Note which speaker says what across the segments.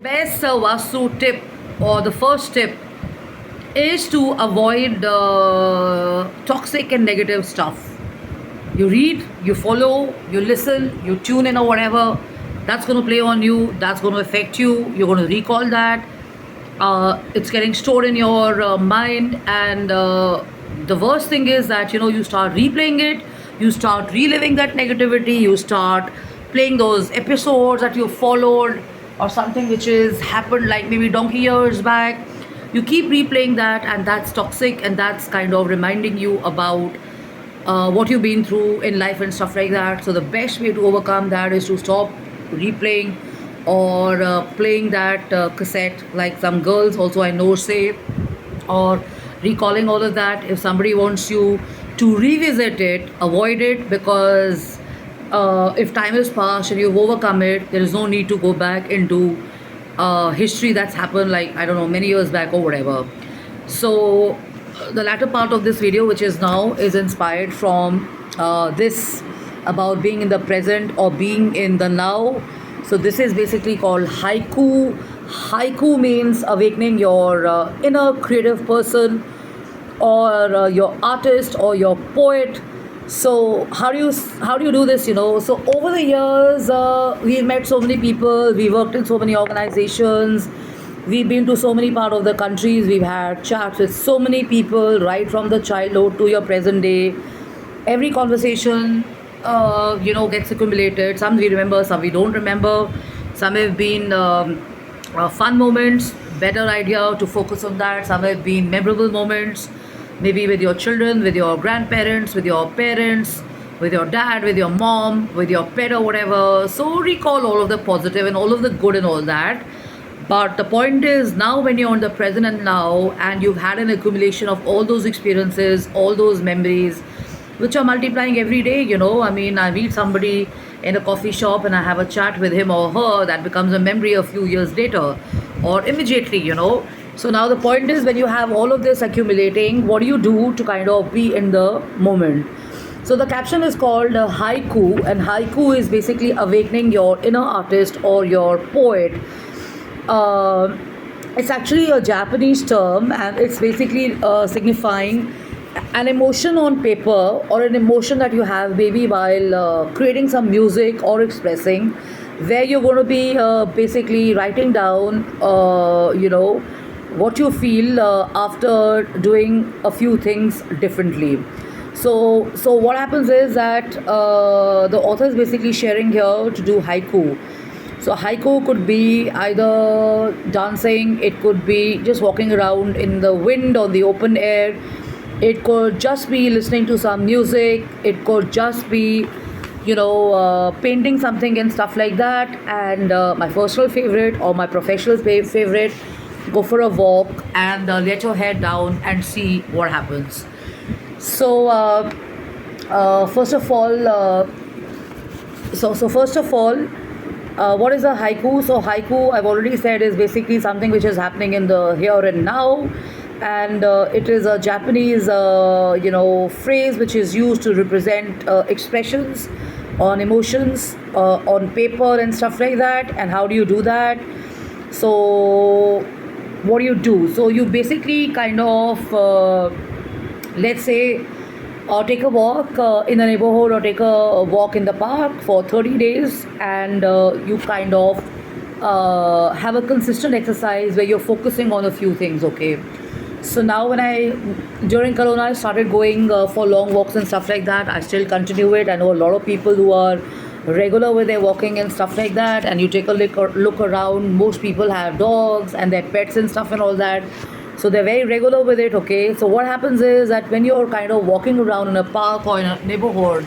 Speaker 1: Best Vastu tip or the first tip is to avoid toxic and negative stuff. You read, you follow, you listen, you tune in or whatever. That's going to play on you. That's going to affect you. You're going to recall that. It's getting stored in your mind, and the worst thing is that you start replaying it. You start reliving that negativity. You start playing those episodes that you followed or something which is happened like maybe donkey years back. You keep replaying that, and that's toxic, and that's kind of reminding you about what you've been through in life and stuff like that. So the best way to overcome that is to stop replaying or playing that cassette, like some girls also I know say, or recalling all of that. If somebody wants you to revisit it, avoid it, because if time has passed and you've overcome it, there is no need to go back into history that's happened, like I don't know, many years back or whatever. So the latter part of this video, which is now, is inspired from this about being in the present or being in the now. So this is basically called haiku. Haiku means awakening your inner creative person, or your artist or your poet. So how do you do this? So over the years, we've met so many people. We worked in so many organizations. We've been to so many part of the countries. We've had chats with so many people, right from the childhood to your present day. Every conversation, gets accumulated. Some we remember, some we don't remember. Some have been fun moments, better idea to focus on that. Some have been memorable moments, maybe with your children, with your grandparents, with your parents, with your dad, with your mom, with your pet or whatever. So recall all of the positive and all of the good and all that. But the point is, now when you're on the present and now, and you've had an accumulation of all those experiences, all those memories, which are multiplying every day. I mean, I meet somebody in a coffee shop and I have a chat with him or her, that becomes a memory a few years later or immediately. So now the point is, when you have all of this accumulating, what do you do to kind of be in the moment? So the caption is called haiku, and haiku is basically awakening your inner artist or your poet. uh, it's actually a Japanese term, and it's basically signifying an emotion on paper, or an emotion that you have maybe while creating some music or expressing, where you're going to be basically writing down, what you feel after doing a few things differently. So what happens is that the author is basically sharing here to do haiku. So haiku could be either dancing, it could be just walking around in the wind or the open air, it could just be listening to some music, it could just be, painting something and stuff like that. And my personal favorite or my professional favorite, go for a walk and let your head down and see what happens. So first of all, first of all, what is a haiku? So haiku, I've already said, is basically something which is happening in the here and now, and it is a Japanese, phrase which is used to represent expressions on emotions on paper and stuff like that. And how do you do that? So what do you do? So you basically kind of, let's say, take a walk in the neighborhood, or take a walk in the park for 30 days, and you kind of have a consistent exercise where you're focusing on a few things. Okay, so now during corona, I started going for long walks and stuff like that. I still continue it. I know a lot of people who are regular with their walking and stuff like that, and you take a look around, most people have dogs and their pets and stuff and all that. So they're very regular with it. Okay, so what happens is that when you're kind of walking around in a park or in a neighborhood,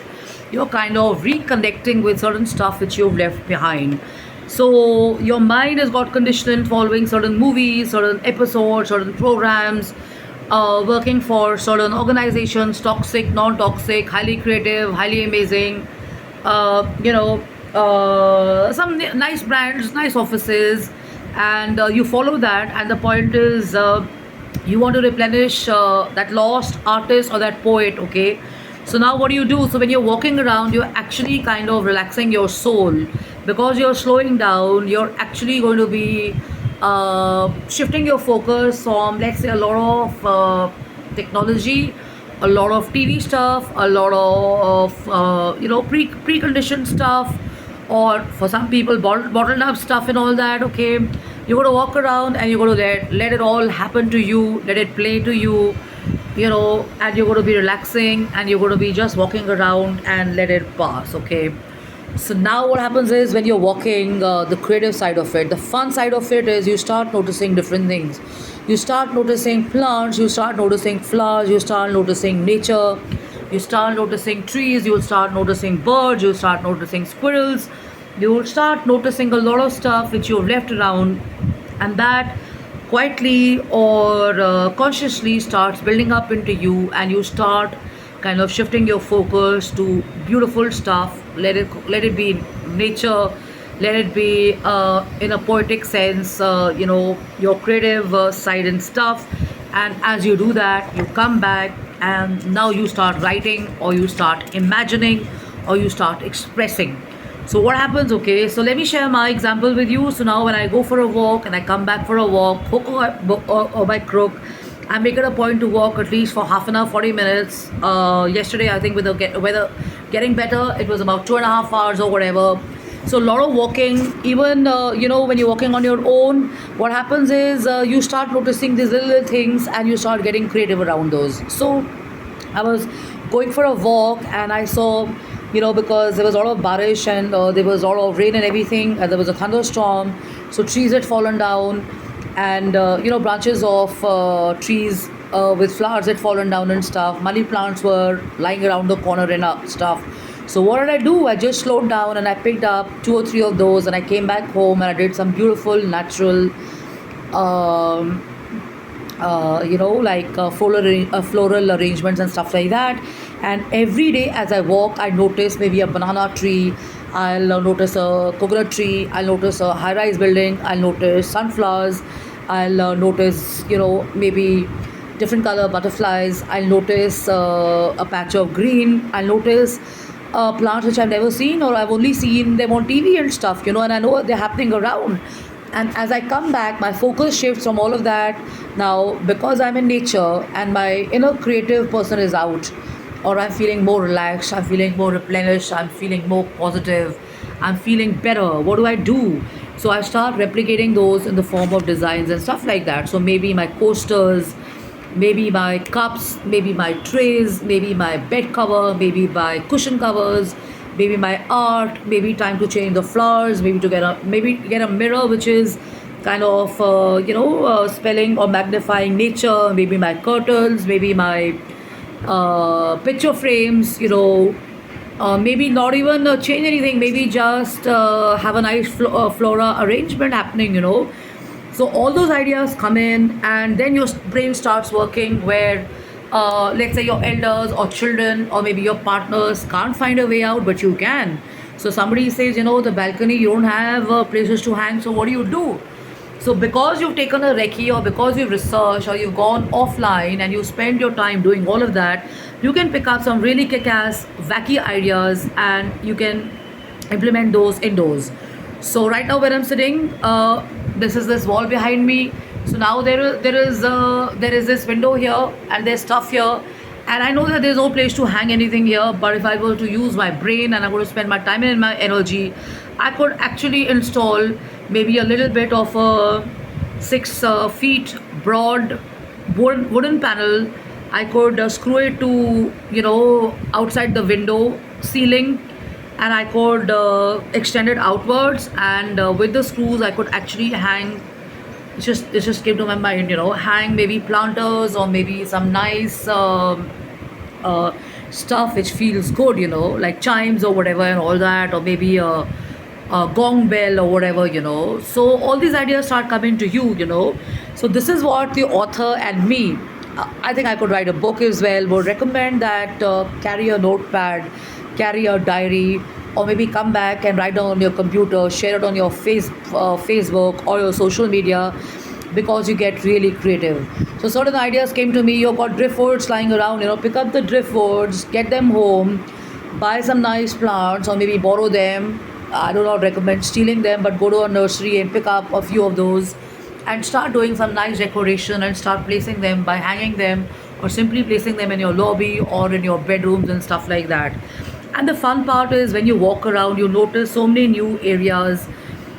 Speaker 1: you're kind of reconnecting with certain stuff which you've left behind. So your mind has got conditioned following certain movies, certain episodes, certain programs, working for certain organizations, toxic, non-toxic, highly creative, highly amazing, some nice brands, nice offices, and you follow that. And the point is, you want to replenish that lost artist or that poet. Okay, so now what do? So when you're walking around, you're actually kind of relaxing your soul, because you're slowing down, you're actually going to be shifting your focus from, let's say, a lot of technology, a lot of TV stuff, a lot of preconditioned stuff, or for some people bottled up stuff and all that. Okay, you're going to walk around and you're going to let it all happen to you, let it play to you, and you're going to be relaxing and you're going to be just walking around and let it pass. Okay, so now what happens is, when you're walking, the creative side of it, the fun side of it is, you start noticing different things. You start noticing plants, you start noticing flowers, you start noticing nature, you start noticing trees, you'll start noticing birds, you'll start noticing squirrels, you'll start noticing a lot of stuff which you've left around, and that quietly or consciously starts building up into you, and you start kind of shifting your focus to beautiful stuff. Let it be nature, let it be in a poetic sense, your creative side and stuff. And as you do that, you come back and now you start writing, or you start imagining, or you start expressing. So what happens? Okay, so let me share my example with you. So now when I go for a walk and I come back for a walk, hook or by crook, I make it a point to walk at least for half an hour, 40 minutes. Yesterday, I think with the weather getting better, it was about 2.5 hours or whatever. So a lot of walking, even when you're walking on your own, what happens is, you start noticing these little things and you start getting creative around those. So I was going for a walk and I saw, because there was a lot of barish and there was a lot of rain and everything, and there was a thunderstorm. So trees had fallen down, and branches of trees with flowers had fallen down and stuff. Money plants were lying around the corner and stuff. So what did I do? I just slowed down and I picked up 2 or 3 of those, and I came back home and I did some beautiful natural um, floral arrangements and stuff like that. And every day as I walk, I notice maybe a banana tree, I'll notice a coconut tree, I'll notice a high rise building, I'll notice sunflowers, I'll notice, maybe different color butterflies, I'll notice a patch of green, I'll notice plants which I've never seen, or I've only seen them on TV and stuff, and I know they're happening around. And as I come back, my focus shifts from all of that. Now, because I'm in nature and my inner creative person is out, or I'm feeling more relaxed, I'm feeling more replenished, I'm feeling more positive, I'm feeling better. What do I do? So I start replicating those in the form of designs and stuff like that. So maybe my coasters, maybe my cups, maybe my trays, maybe my bed cover, maybe my cushion covers, maybe my art, maybe time to change the flowers, maybe to get a mirror which is kind of spelling or magnifying nature, maybe my curtains, maybe my picture frames, maybe not even change anything, maybe just have a nice flora arrangement happening. So all those ideas come in, and then your brain starts working where, let's say, your elders or children or maybe your partners can't find a way out, but you can. So somebody says, the balcony, you don't have places to hang, so what do you do? So because you've taken a recce, or because you've researched, or you've gone offline and you spend your time doing all of that, you can pick up some really kick-ass, wacky ideas and you can implement those indoors. So right now where I'm sitting, this is this wall behind me. So now there is this window here and there's stuff here, and I know that there's no place to hang anything here, but if I were to use my brain and I'm going to spend my time and my energy, I could actually install maybe a little bit of a 6 feet broad wooden panel. I could screw it to outside the window ceiling, and I could extend it outwards, and with the screws I could actually hang. It just came to my mind, hang maybe planters or maybe some nice stuff which feels good, like chimes or whatever and all that, or maybe a gong bell or whatever, So all these ideas start coming to you. So this is what the author and me, I think I could write a book as well, would recommend that carry a notepad, carry a diary, or maybe come back and write down on your computer, share it on your Facebook or your social media, because you get really creative. So certain ideas came to me. You've got driftwoods lying around, pick up the driftwoods, get them home, buy some nice plants or maybe borrow them, I do not recommend stealing them, but go to a nursery and pick up a few of those and start doing some nice decoration and start placing them by hanging them or simply placing them in your lobby or in your bedrooms and stuff like that. And the fun part is when you walk around, you notice so many new areas.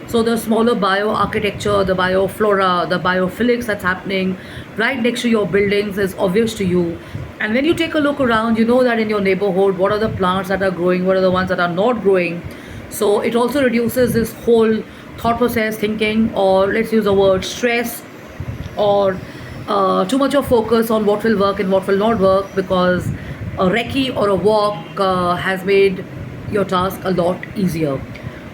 Speaker 1: So the smaller bioarchitecture, the bioflora, the biophilics that's happening right next to your buildings is obvious to you. And when you take a look around, you know that in your neighborhood, what are the plants that are growing, what are the ones that are not growing. So it also reduces this whole thought process thinking, or let's use the word stress, or too much of focus on what will work and what will not work, because a recce or a walk has made your task a lot easier.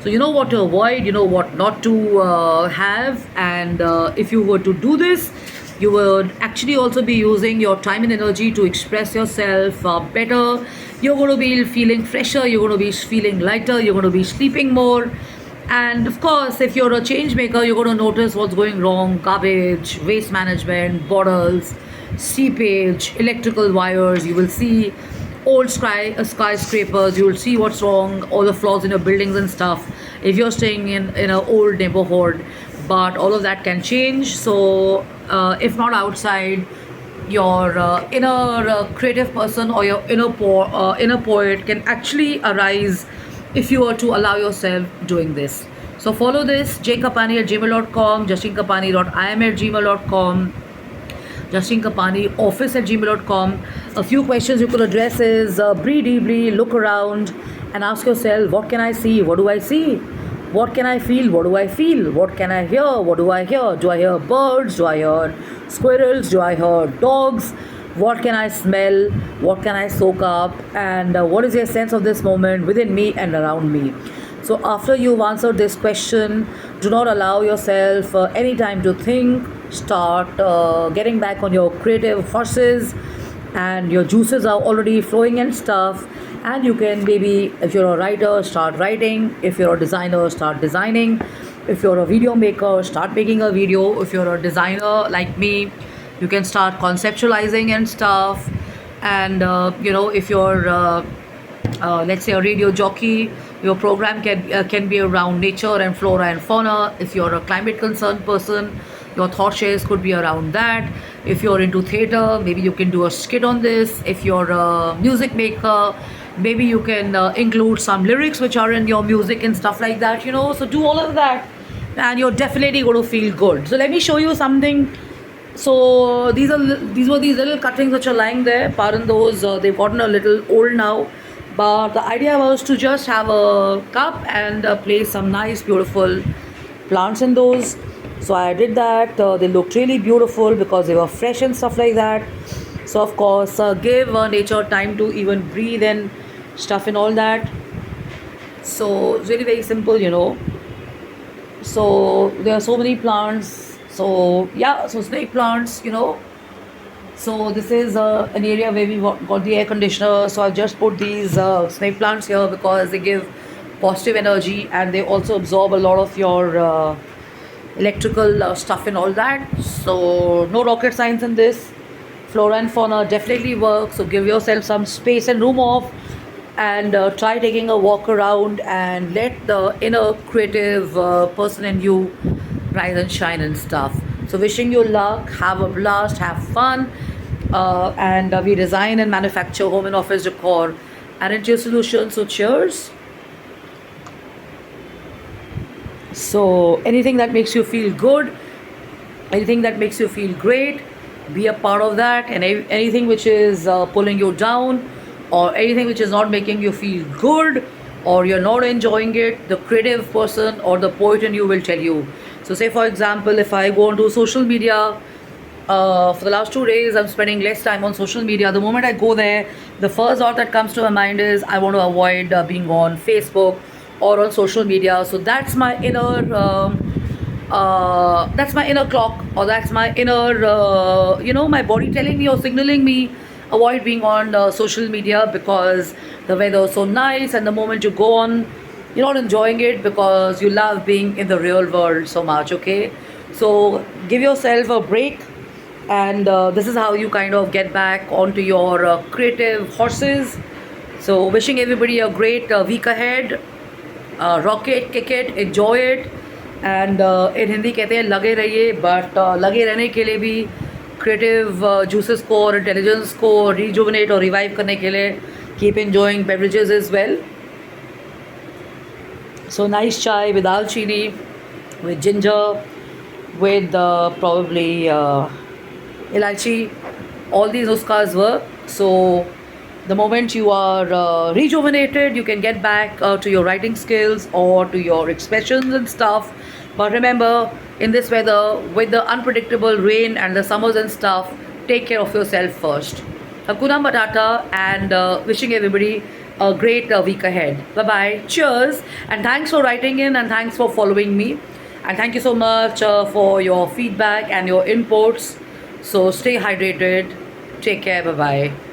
Speaker 1: So you know what to avoid, you know what not to have, and if you were to do this, you would actually also be using your time and energy to express yourself better. You're going to be feeling fresher, you're going to be feeling lighter, you're going to be sleeping more. And of course, if you're a change maker, you're going to notice what's going wrong: garbage, waste management, bottles, seepage, electrical wires. You will see old skyscrapers. You will see what's wrong, all the flaws in your buildings and stuff. If you're staying in an old neighborhood, but all of that can change. So, if not outside, your inner creative person or your inner poet can actually arise if you were to allow yourself doing this. So follow this, jkapani@gmail.com, justinkapani.im@gmail.com, justinkapanioffice@gmail.com. A few questions you could address is breathe deeply, look around, and ask yourself, what can I see? What do I see? What can I feel? What do I feel? What can I hear? What do I hear? Do I hear birds? Do I hear squirrels? Do I hear dogs? What can I smell? What can I soak up? And what is your sense of this moment within me and around me? So, after you've answered this question, do not allow yourself any time to think. Start getting back on your creative horses, and your juices are already flowing and stuff. And you can maybe, if you're a writer, start writing. If you're a designer, start designing. If you're a video maker, start making a video. If you're a designer like me, you can start conceptualizing and stuff. And if you're let's say a radio jockey, your program can be around nature and flora and fauna. If you're a climate concerned person, your thought shares could be around that. If you're into theater, maybe you can do a skit on this. If you're a music maker, maybe you can include some lyrics which are in your music and stuff like that. So do all of that, and you're definitely going to feel good. So let me show you something. So these were these little cuttings which are lying there. Pardon those, they've gotten a little old now. But the idea was to just have a cup and place some nice, beautiful plants in those. So I did that. They looked really beautiful because they were fresh and stuff like that. So of course, give nature time to even breathe and stuff and all that. So it's really very simple. So there are so many plants. So yeah, so snake plants. So this is an area where we got the air conditioner. So I've just put these snake plants here because they give positive energy, and they also absorb a lot of your electrical stuff and all that. So no rocket science in this. Flora and fauna definitely work. So give yourself some space and room off, and try taking a walk around and let the inner creative person in you rise and shine and stuff. So wishing you luck, have a blast, have fun, and we design and manufacture home and office decor and interior solutions. So cheers. So anything that makes you feel good, anything that makes you feel great, be a part of that. And anything which is pulling you down, or anything which is not making you feel good, or you're not enjoying it, the creative person or the poet in you will tell you. So say for example, if I go onto social media, for the last 2 days I'm spending less time on social media. The moment I go there, the first thought that comes to my mind is I want to avoid being on Facebook or on social media. So that's my inner clock, or that's my inner my body telling me or signaling me, avoid being on social media, because the weather is so nice, and the moment you go on, you're not enjoying it because you love being in the real world so much. Okay, so give yourself a break, and this is how you kind of get back onto your creative horses. So wishing everybody a great week ahead, rock it, kick it, enjoy it. And in Hindi कहते हैं लगे रहिए, but लगे रहने के लिए भी creative juices को और इंटेलिजेंस को रिजुवनेट और रिवाइव करने के लिए keep enjoying beverages is well. So nice chai with dalchini, with ginger, with probably ilaichi. All these nuskas work. So the moment you are rejuvenated, you can get back to your writing skills or to your expressions and stuff. But remember, in this weather, with the unpredictable rain and the summers and stuff, take care of yourself first. Hakuna Matata, and wishing everybody a great week ahead. Bye bye. Cheers. And thanks for writing in, and thanks for following me. And thank you so much for your feedback and your inputs. So stay hydrated. Take care. Bye bye.